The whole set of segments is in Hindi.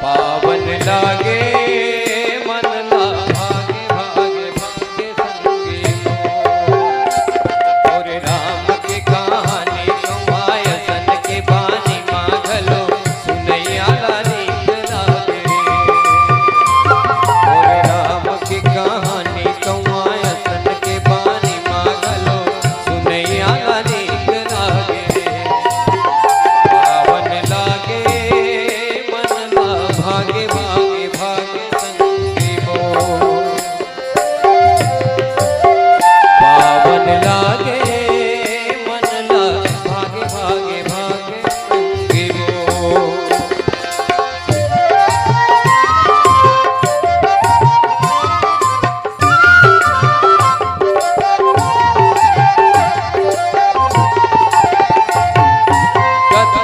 पावन लागे मन ला भागे भागे भागे संगी और राम की कहानी सुनाय सन के बानी माघलो सुनैया नीक लागे रे और राम की कहानी सुनाय सन के बानी माघलो सुनैया नीक लागे रे पावन लागे भागे भागे भागे संगी हो पावन लागे मन ला भागे भागे भागे संगी हो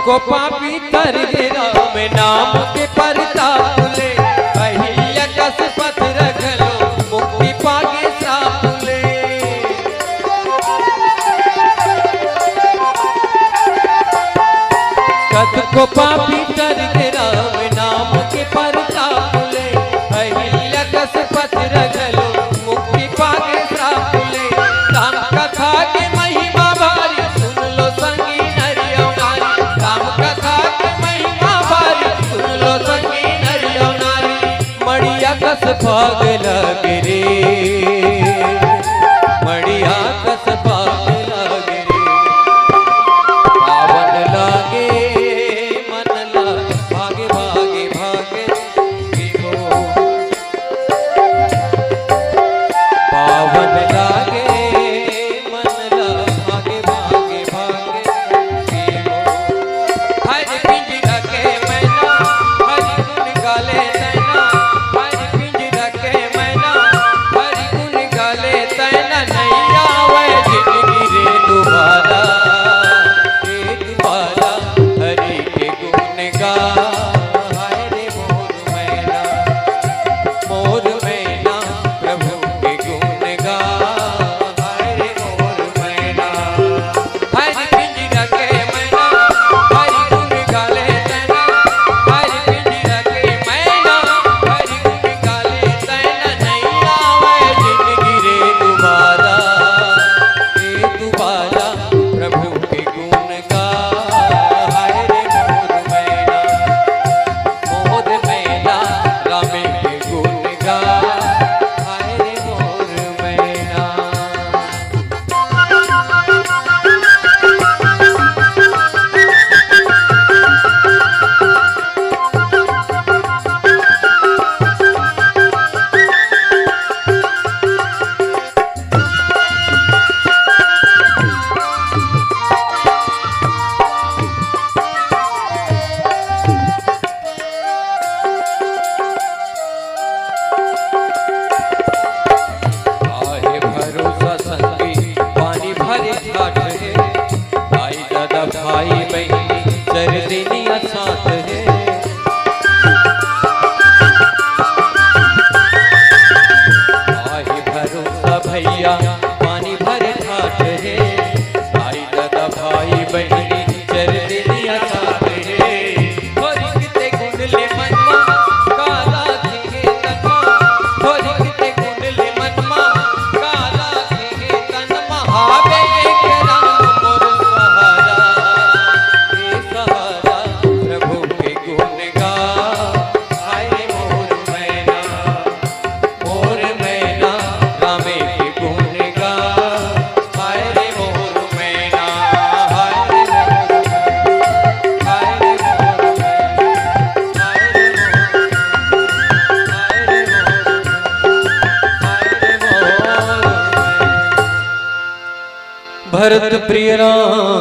को पापी तर राम नाम के परतापुले अहिल्या कस पथ रखलो मुक्ति पागे सापुले कत को पापी तर राम नाम के परतापुले अहिल्या कस पथ रखलो मुक्ति पागे सापुले राम कथा के महिमा भारी सुन लो संगी नरियो नारी राम कथा के महिमा भारी सुन लो संगी नरियो नारी मड़िया कस भाग लगे रे मड़िया कस भाग लगे रे पावन लागे मन ला भागे भागे भागे संगी हो पावन लागे मन ला भागे भागे भागे संगी हो हर पिंजरा के मैना हर गुन गाले तैना हर पिंजरा के मैना हर गुन गाले तैना नहीं आवे जिंदगी रे दोबारा हरि के गुण गा हाय रे मोर मैना प्रभु के गुण गा हाय रे मोर मैना हर पिंजरा के मैना हर गुन गाले तैना हर पिंजरा के मैना हर गुन गाले तैना नहीं आवे जिंदगी रे दोबारा प्रभु के गुण गा हाय रे मोर मैना रामे के गुण गा हाय रे मोर मैना आहे भरोसा संगी पानी भरे घाट है भाई दादा भाई बहनी सरदिनिया साथ है आहे भरोसा भैया पानी भरे घाट है भाई दादा भाई बहनी सरदिनिया साथ है थोड़ी किते गुण ले मनमा काला थे तनमा थोड़ी किते गुण ले मनमा काला थे तनमा हावे एक रंग मोर सहारा प्रभु के गुण गा हाय रे मोर मैना रामे के गुण गा हाय रे मोर मैना हाय रे मोर हाय रे मोर हाय रे मोर भरत प्रिय राम।